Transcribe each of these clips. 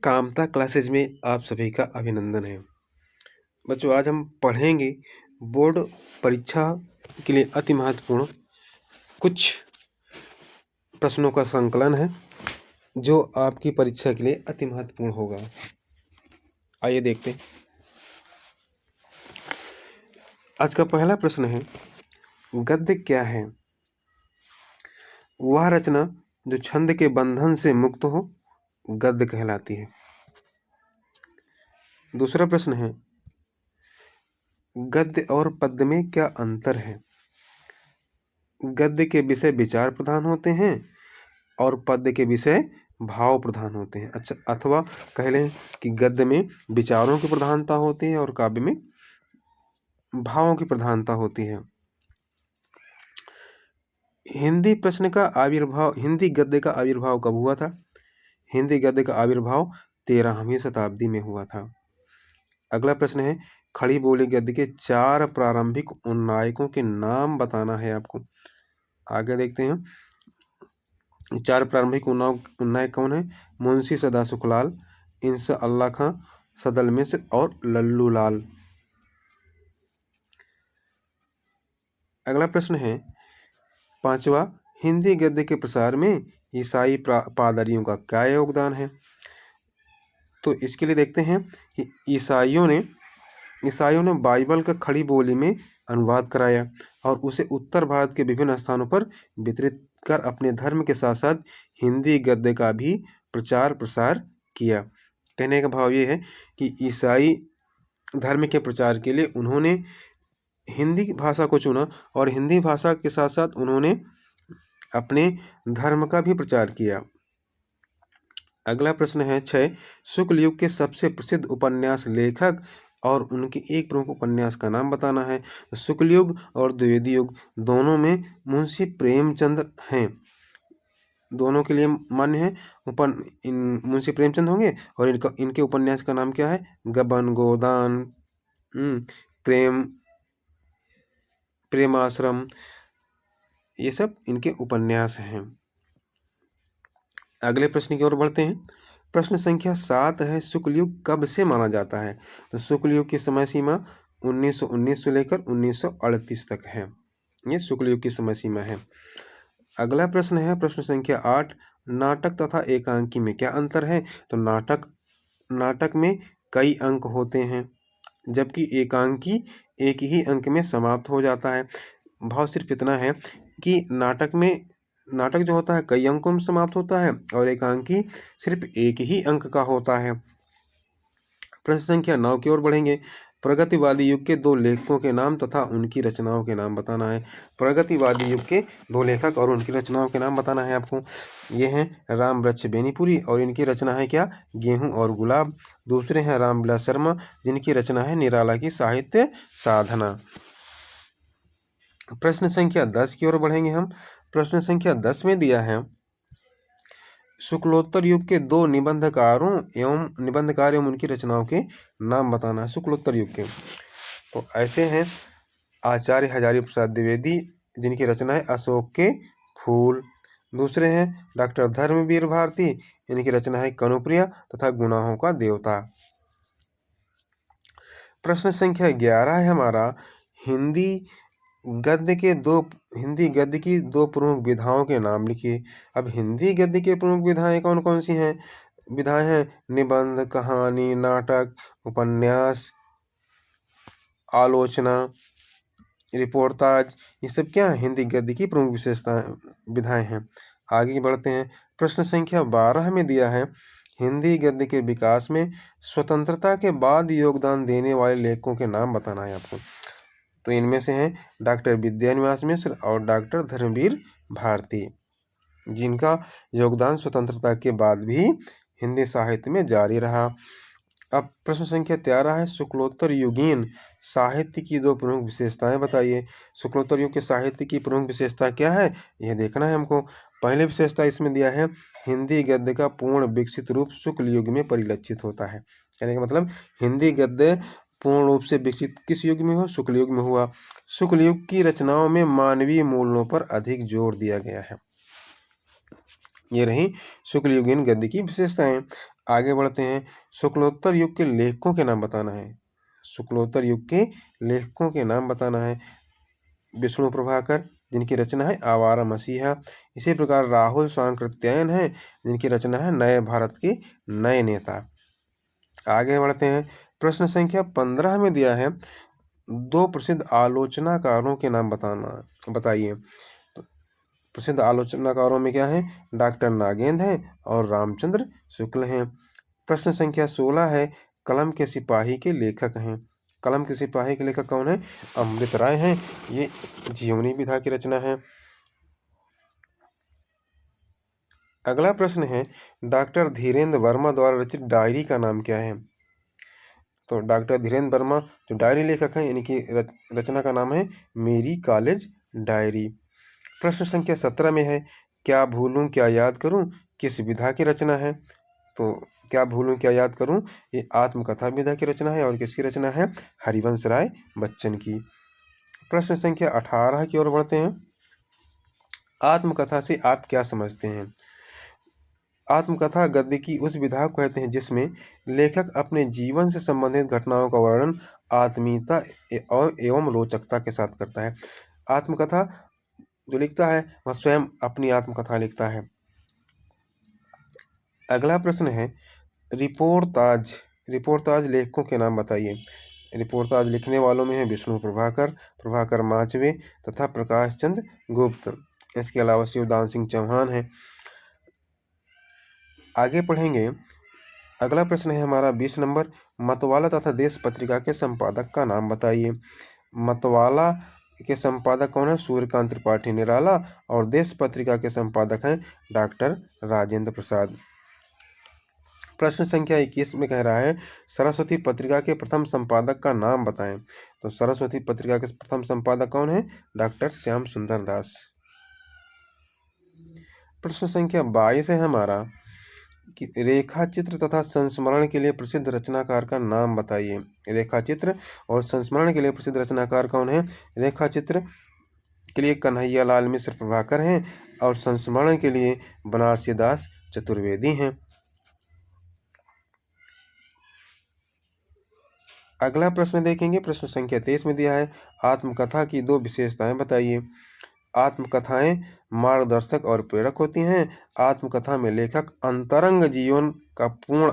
Kamta classes में आप सभी का अभिनंदन है। बच्चों, आज हम पढ़ेंगे बोर्ड परीक्षा के लिए अति महत्वपूर्ण कुछ प्रश्नों का संकलन है जो आपकी परीक्षा के लिए अति महत्वपूर्ण होगा। आइए देखते हैं। आज का पहला प्रश्न है, गद्य क्या है? वह रचना जो छंद के बंधन से मुक्त हो गद्य कहलाती है। दूसरा प्रश्न है, गद्य और पद्य में क्या अंतर है? गद्य के विषय विचार प्रधान होते हैं और पद्य के विषय भाव प्रधान होते हैं। अच्छा, अथवा कह लें कि गद्य में विचारों की प्रधानता होती है और काव्य में भावों की प्रधानता होती है। हिंदी गद्य का आविर्भाव कब हुआ था? हिंदी गद्य का आविर्भाव 13वीं शताब्दी में हुआ था। अगला प्रश्न है, खड़ी बोली गद्य के 4 प्रारंभिक उन्नायकों के नाम बताना है आपको। आगे देखते हैं। 4 प्रारंभिक उन्नायक कौन है? मुंशी सदा सुखलाल, इंसा अल्लाह खां, सदल मिश्र और लल्लू लाल। अगला प्रश्न है 5वां, हिंदी गद्य के प्रसार में ईसाई पादरियों का क्या योगदान है? तो इसके लिए देखते हैं कि ईसाइयों ने बाइबल का खड़ी बोली में अनुवाद कराया और उसे उत्तर भारत के विभिन्न स्थानों पर वितरित कर अपने धर्म के साथ साथ हिंदी गद्य का भी प्रचार प्रसार किया। कहने का भाव ये है कि ईसाई धर्म के प्रचार के लिए उन्होंने हिंदी भाषा को चुना और हिंदी भाषा के साथ साथ उन्होंने अपने धर्म का भी प्रचार किया। अगला प्रश्न है 6, शुक्ल युग के सबसे प्रसिद्ध उपन्यास लेखक और उनके एक प्रमुख उपन्यास का नाम बताना है। तो शुक्ल युग और द्विवेदी युग दोनों में मुंशी प्रेमचंद हैं, दोनों के लिए मान्य है। मुंशी प्रेमचंद होंगे और इनके उपन्यास का नाम क्या है? गबन, गोदान, प्रेमाश्रम, ये सब इनके उपन्यास हैं। अगले प्रश्न की ओर बढ़ते हैं। प्रश्न संख्या 7 है, शुक्ल युग कब से माना जाता है? तो शुक्ल युग की समय सीमा 1919 से लेकर 1938 तक है। ये शुक्ल युग की समय सीमा है। अगला प्रश्न है प्रश्न संख्या 8, नाटक तथा एकांकी में क्या अंतर है? तो नाटक में कई अंक होते हैं जबकि एकांकी एक ही अंक में समाप्त हो जाता है। भाव सिर्फ इतना है कि नाटक जो होता है कई अंकों में समाप्त होता है और एकांकी सिर्फ एक ही अंक का होता है। प्रश्न संख्या 9 की ओर बढ़ेंगे। प्रगतिवादी युग के 2 लेखकों के नाम तथा उनकी रचनाओं के नाम बताना है। प्रगतिवादी युग के 2 लेखक और उनकी रचनाओं के नाम बताना है आपको। ये हैं रामवृक्ष बेनीपुरी और इनकी रचना है क्या? गेहूं और गुलाब। दूसरे हैं रामविलास शर्मा जिनकी रचना है निराला की साहित्य साधना। प्रश्न संख्या 10 की ओर बढ़ेंगे हम। प्रश्न संख्या 10 में दिया है, शुक्लोत्तर युग के 2 निबंधकार एवं उनकी रचनाओं के नाम बताना है। शुक्लोत्तर युग के तो ऐसे हैं आचार्य हजारी प्रसाद द्विवेदी जिनकी रचना है अशोक के फूल। दूसरे हैं डॉक्टर धर्मवीर भारती, इनकी रचना है कनुप्रिया तथा गुनाहों का देवता। प्रश्न संख्या 11 है हमारा, हिंदी गद्य की 2 प्रमुख विधाओं के नाम लिखिए। अब हिंदी गद्य के प्रमुख विधाएं कौन कौन सी हैं? विधाएं हैं निबंध, कहानी, नाटक, उपन्यास, आलोचना, रिपोर्टाज। ये सब क्या है? हिंदी गद्य की प्रमुख विधाएं हैं। आगे बढ़ते हैं। प्रश्न संख्या 12 में दिया है, हिंदी गद्य के विकास में स्वतंत्रता के बाद योगदान देने वाले लेखकों के नाम बताना है आपको। तो इनमें से हैं डॉक्टर विद्यानिवास मिश्र और डॉक्टर धर्मवीर भारती जिनका योगदान स्वतंत्रता के बाद भी हिंदी साहित्य में जारी रहा। अब प्रश्न संख्या 13 है, शुक्लोत्तर युगीन साहित्य की 2 प्रमुख विशेषताएं बताइए। शुक्लोत्तर युग के साहित्य की प्रमुख विशेषता क्या है यह देखना है हमको। पहली विशेषता इसमें दिया है, हिंदी गद्य का पूर्ण विकसित रूप शुक्ल युग में परिलक्षित होता है। कहने का मतलब हिंदी गद्य पूर्ण रूप से विकसित किस युग में हुआ? शुक्ल युग में हुआ। शुक्ल युग की रचनाओं में मानवीय मूल्यों पर अधिक जोर दिया गया है। ये रही शुक्ल युगीन गद्य की विशेषताएं। आगे बढ़ते हैं। शुक्लोत्तर युग के लेखकों के नाम बताना है। शुक्लोत्तर युग के लेखकों के नाम बताना है। विष्णु प्रभाकर, जिनकी रचना है आवारा मसीहा। इसी प्रकार राहुल सांकृत्यायन है, जिनकी रचना है नए भारत के नए नेता। आगे बढ़ते हैं। प्रश्न संख्या 15 में दिया है, दो प्रसिद्ध आलोचनाकारों के नाम बताइए। तो प्रसिद्ध आलोचनाकारों में क्या है, डॉक्टर नागेंद्र हैं और रामचंद्र शुक्ल हैं। प्रश्न संख्या 16 है, कलम के सिपाही के लेखक हैं। कलम के सिपाही के लेखक कौन है, अमृत राय हैं। ये जीवनी विधा की रचना है। अगला प्रश्न है, डॉक्टर धीरेन्द्र वर्मा द्वारा रचित डायरी का नाम क्या है। तो डॉक्टर धीरेन्द्र वर्मा जो डायरी लेखक हैं, इनकी रचना का नाम है मेरी कॉलेज डायरी। प्रश्न संख्या 17 में है, क्या भूलूं क्या याद करूं किस विधा की रचना है। तो क्या भूलूं क्या याद करूं, ये आत्मकथा विधा की रचना है और किसकी रचना है, हरिवंश राय बच्चन की। प्रश्न संख्या 18 की ओर बढ़ते हैं। आत्मकथा से आप क्या समझते हैं। आत्मकथा गद्य की उस विधा को कहते हैं जिसमें लेखक अपने जीवन से संबंधित घटनाओं का वर्णन आत्मीयता एवं रोचकता के साथ करता है। आत्मकथा जो लिखता है वह स्वयं अपनी आत्मकथा लिखता है। अगला प्रश्न है, रिपोर्ताज लेखकों के नाम बताइए। रिपोर्ताज लिखने वालों में है विष्णु प्रभाकर माचवे तथा प्रकाश चंद्र गुप्त। इसके अलावा शिवदान सिंह चौहान है। आगे पढ़ेंगे। अगला प्रश्न है हमारा 20 नंबर, मतवाला तथा देश पत्रिका के संपादक का नाम बताइए। मतवाला के संपादक कौन है, सूर्यकांत त्रिपाठी निराला, और देश पत्रिका के संपादक हैं डॉक्टर राजेंद्र प्रसाद। प्रश्न संख्या 21 में कह रहा है, सरस्वती पत्रिका के प्रथम संपादक का नाम बताएं। तो सरस्वती पत्रिका के प्रथम संपादक कौन है, डॉक्टर श्याम सुंदर दास। प्रश्न संख्या 22 है हमारा कि रेखा चित्र तथा संस्मरण के लिए प्रसिद्ध रचनाकार का नाम बताइए। रेखा चित्र और संस्मरण के लिए प्रसिद्ध रचनाकार कौन है, रेखा चित्र के लिए कन्हैया लाल मिश्र प्रभाकर हैं और संस्मरण के लिए बनारसी दास चतुर्वेदी हैं। अगला प्रश्न देखेंगे। प्रश्न संख्या 23 में दिया है, आत्मकथा की दो विशेषताएं बताइए। आत्मकथाएं मार्गदर्शक और प्रेरक होती हैं। आत्मकथा में लेखक अंतरंग जीवन का पूर्ण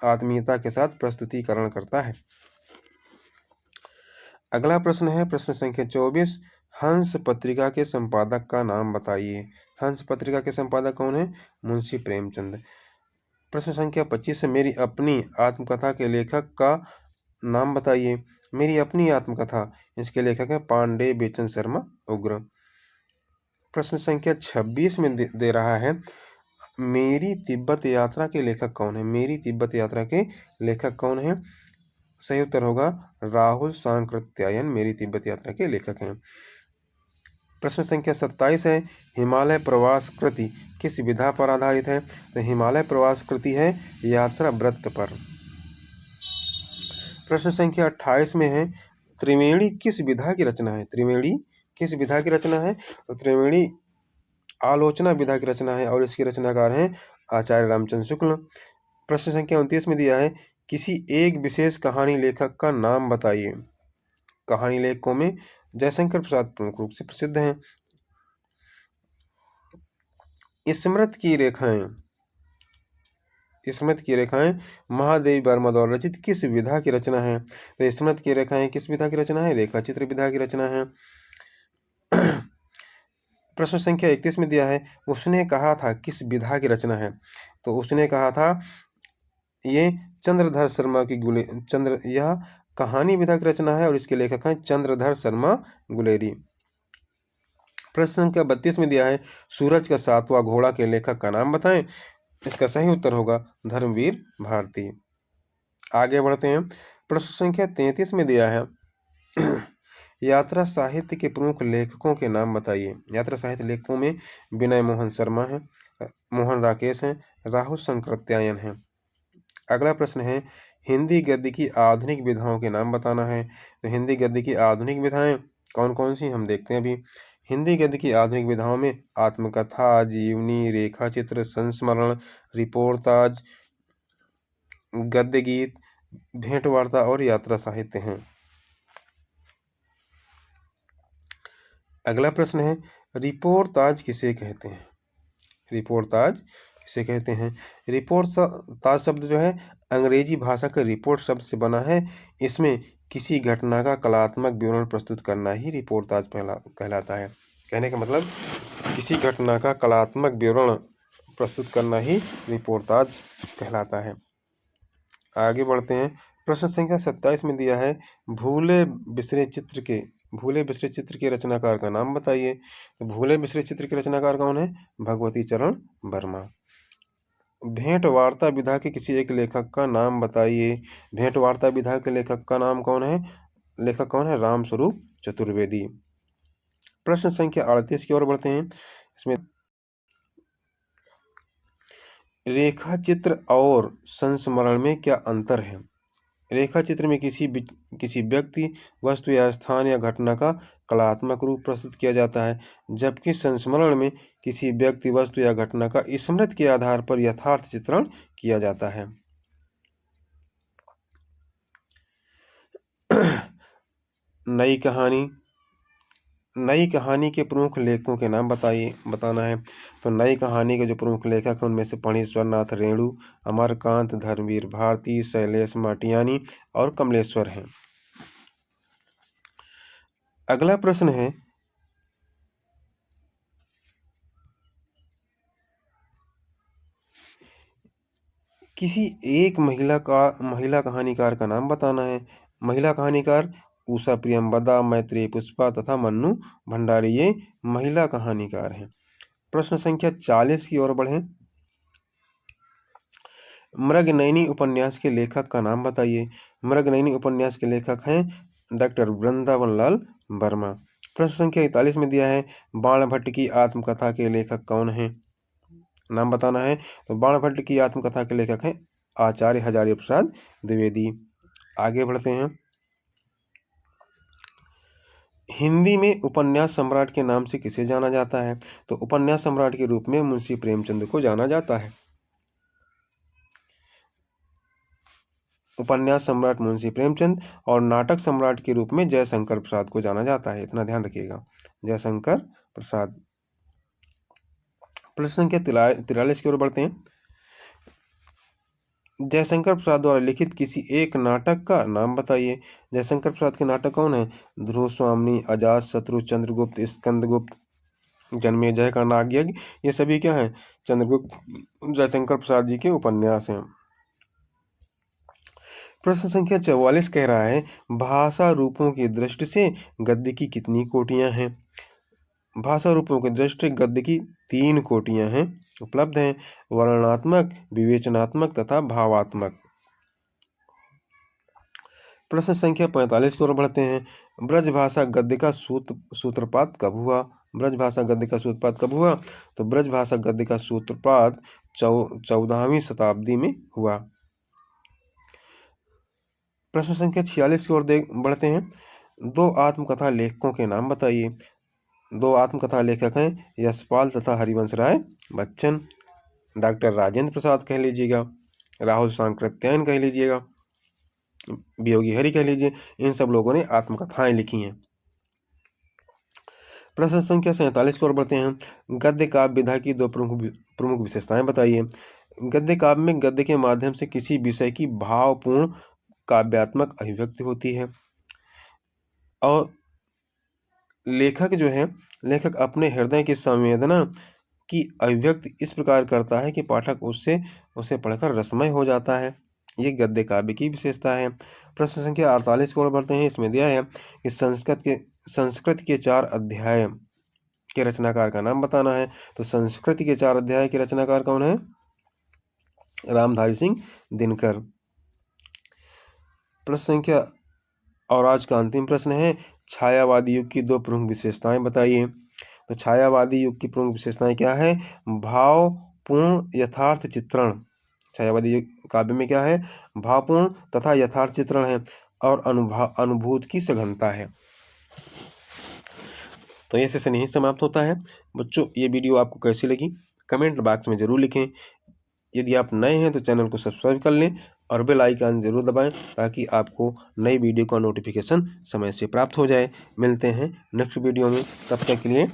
आत्मीयता के साथ प्रस्तुतिकरण करता है। अगला प्रश्न है प्रश्न संख्या 24, हंस पत्रिका के संपादक का नाम बताइए। हंस पत्रिका के संपादक कौन है, मुंशी प्रेमचंद। प्रश्न संख्या 25 है, मेरी अपनी आत्मकथा के लेखक का नाम बताइए। मेरी अपनी आत्मकथा, इसके लेखक हैं पांडे बेचन शर्मा उग्र। प्रश्न संख्या 26 में दे रहा है, मेरी तिब्बत यात्रा के लेखक कौन है। मेरी तिब्बत यात्रा के लेखक कौन है, सही उत्तर होगा राहुल सांकृत्यायन मेरी तिब्बत यात्रा के लेखक हैं। प्रश्न संख्या 27 है, हिमालय प्रवास कृति किस विधा पर आधारित है। तो हिमालय प्रवास कृति है यात्रा वृत्त पर। प्रश्न संख्या 28 में है, त्रिवेणी किस विधा की रचना है। त्रिवेणी किस विधा की रचना है, तो त्रिवेणी आलोचना विधा की रचना है और इसके रचनाकार हैं आचार्य रामचंद्र शुक्ल। प्रश्न संख्या 29 में दिया है, किसी एक विशेष कहानी लेखक का नाम बताइए। कहानी लेखकों में जयशंकर प्रसाद प्रमुख रूप से प्रसिद्ध हैं। स्मृत की रेखाएं महादेवी वर्मा द्वारा रचित किस विधा की रचना है। तो स्मृत की रेखाएं किस विधा की रचना है, रेखा चित्र विधा की रचना है। प्रश्न संख्या 31 में दिया है, उसने कहा था किस विधा की रचना है। तो उसने कहा था ये चंद्रधर शर्मा की यह कहानी विधा की रचना है और इसके लेखक हैं चंद्रधर शर्मा गुलेरी। प्रश्न संख्या 32 में दिया है, सूरज का सातवां घोड़ा के लेखक का नाम बताएं। इसका सही उत्तर होगा धर्मवीर भारती। आगे बढ़ते हैं। प्रश्न संख्या 33 में दिया है, यात्रा साहित्य के प्रमुख लेखकों के नाम बताइए। यात्रा साहित्य लेखकों में विनय मोहन शर्मा हैं, मोहन राकेश हैं, राहुल सांकृत्यायन हैं। अगला प्रश्न है, हिंदी गद्य की आधुनिक विधाओं के नाम बताना है। तो हिंदी गद्य की आधुनिक विधाएं कौन कौन सी हम देखते हैं अभी। हिंदी गद्य की आधुनिक विधाओं में आत्मकथा, जीवनी, रेखा चित्र, संस्मरण, रिपोर्ताज, गद्य गीत, भेंट वार्ता और यात्रा साहित्य हैं। अगला प्रश्न है, रिपोर्ताज किसे कहते हैं? रिपोर्ताज किसे कहते हैं? रिपोर्ताज शब्द जो है अंग्रेजी भाषा के रिपोर्ट शब्द से बना है। इसमें किसी घटना का कलात्मक विवरण प्रस्तुत करना ही रिपोर्ताज कहलाता है। कहने का मतलब किसी घटना का कलात्मक विवरण प्रस्तुत करना ही रिपोर्ताज कहलाता है। आगे बढ़ते हैं। प्रश्न संख्या 27 में दिया है, भूले बिसरे चित्र के रचनाकार का नाम बताइए। तो भूले बिसरे चित्र के रचनाकार कौन है? भगवती चरण वर्मा। भेंट वार्ता विधा के किसी एक लेखक का नाम बताइए। भेंट वार्ता विधा के लेखक का नाम कौन है? लेखक कौन है? रामस्वरूप चतुर्वेदी। प्रश्न संख्या 38 की ओर बढ़ते हैं। इसमें रेखा चित्र और संस्मरण में क्या अंतर है? रेखा चित्र में किसी व्यक्ति, वस्तु या स्थान या घटना का कलात्मक रूप प्रस्तुत किया जाता है, जबकि संस्मरण में किसी व्यक्ति, वस्तु या घटना का स्मृति के आधार पर यथार्थ चित्रण किया जाता है। नई कहानी के प्रमुख लेखकों के नाम बताना है। तो नई कहानी के जो प्रमुख लेखक हैं उनमें से फणीश्वर नाथ रेणु, अमरकांत, धर्मवीर भारती, शैलेश माटियानी और कमलेश्वर हैं। अगला प्रश्न है, किसी एक महिला कहानीकार का नाम बताना है। महिला कहानीकार उषा प्रियंवदा, मैत्रेयी पुष्पा तथा मन्नू भंडारी ये महिला कहानीकार हैं। प्रश्न संख्या 40 की ओर बढ़ें। मृगनयनी उपन्यास के लेखक का नाम बताइए। मृगनयनी उपन्यास के लेखक हैं डॉक्टर वृंदावन लाल वर्मा। प्रश्न संख्या 41 में दिया है, बाणभट्ट की आत्मकथा के लेखक कौन हैं? नाम बताना है। तो बाणभट्ट की आत्मकथा के लेखक हैं आचार्य हजारी प्रसाद द्विवेदी। आगे बढ़ते हैं। हिंदी में उपन्यास सम्राट के नाम से किसे जाना जाता है? तो उपन्यास सम्राट के रूप में मुंशी प्रेमचंद को जाना जाता है। उपन्यास सम्राट मुंशी प्रेमचंद और नाटक सम्राट के रूप में जयशंकर प्रसाद को जाना जाता है, इतना ध्यान रखिएगा, जयशंकर प्रसाद। प्रश्न संख्या 43 की ओर बढ़ते हैं। जयशंकर प्रसाद द्वारा लिखित किसी एक नाटक का नाम बताइए। जयशंकर प्रसाद के नाटक कौन है? ध्रुव स्वामिनी, अजात शत्रु, चंद्रगुप्त, स्कंदगुप्त, जन्मेजय का नागयज्ञ, ये सभी क्या हैं? चंद्रगुप्त जयशंकर प्रसाद जी के उपन्यास हैं। प्रश्न संख्या 44 कह रहा है, भाषा रूपों की दृष्टि से गद्य की कितनी कोटियां हैं? भाषा रूपों की दृष्टि गद्य की 3 कोटियां हैं, उपलब्ध हैं, वर्णनात्मक, विवेचनात्मक तथा भावात्मक। प्रश्न संख्या 45 की ओर बढ़ते हैं। ब्रजभाषा गद्य का सूत्रपात कब हुआ? ब्रजभाषा गद्य का सूत्रपात कब हुआ? तो ब्रजभाषा गद्य का सूत्रपात 14वीं शताब्दी में हुआ। प्रश्न संख्या 46 की ओर बढ़ते हैं। 2 आत्मकथा लेखकों के नाम बताइए। 2 आत्मकथा लेखक हैं यशपाल तथा हरिवंश राय बच्चन। डॉक्टर राजेंद्र प्रसाद कह लीजिएगा, राहुल सांकृत्यायन कह लीजिएगा, वियोगी हरि कह लीजिए, इन सब लोगों ने आत्मकथाएं लिखी हैं। प्रश्न संख्या 47 की ओर बढ़ते हैं। गद्य काव्य विधा की 2 प्रमुख विशेषताएं बताइए। गद्य काव्य में गद्य के माध्यम से किसी विषय की भावपूर्ण काव्यात्मक अभिव्यक्ति होती है और लेखक अपने हृदय की संवेदना की अभिव्यक्ति इस प्रकार करता है कि पाठक उसे पढ़कर रसमय हो जाता है। ये गद्य काव्य की विशेषता है। प्रश्न संख्या 48 को बढ़ते हैं। इसमें दिया है कि संस्कृत के 4 अध्याय के रचनाकार का नाम बताना है। तो संस्कृत के 4 अध्याय के रचनाकार कौन है? रामधारी सिंह दिनकर। प्रश्न संख्या और आज का अंतिम प्रश्न है, छायावादी युग की 2 प्रमुख विशेषताएं बताइए। तो छायावादी युग की प्रमुख विशेषताएं क्या है? भावपूर्ण यथार्थ चित्रण। छायावादी युग काव्य में क्या है? भावपूर्ण तथा यथार्थ चित्रण है और अनुभूति की सघनता है। तो ये सेशन यहीं समाप्त होता है। बच्चों, ये वीडियो आपको कैसी लगी कमेंट बॉक्स में जरूर लिखें। यदि आप नए हैं तो चैनल को सब्सक्राइब कर लें और बेल आइकन जरूर दबाएं ताकि आपको नई वीडियो का नोटिफिकेशन समय से प्राप्त हो जाए। मिलते हैं नेक्स्ट वीडियो में, तब तक के लिए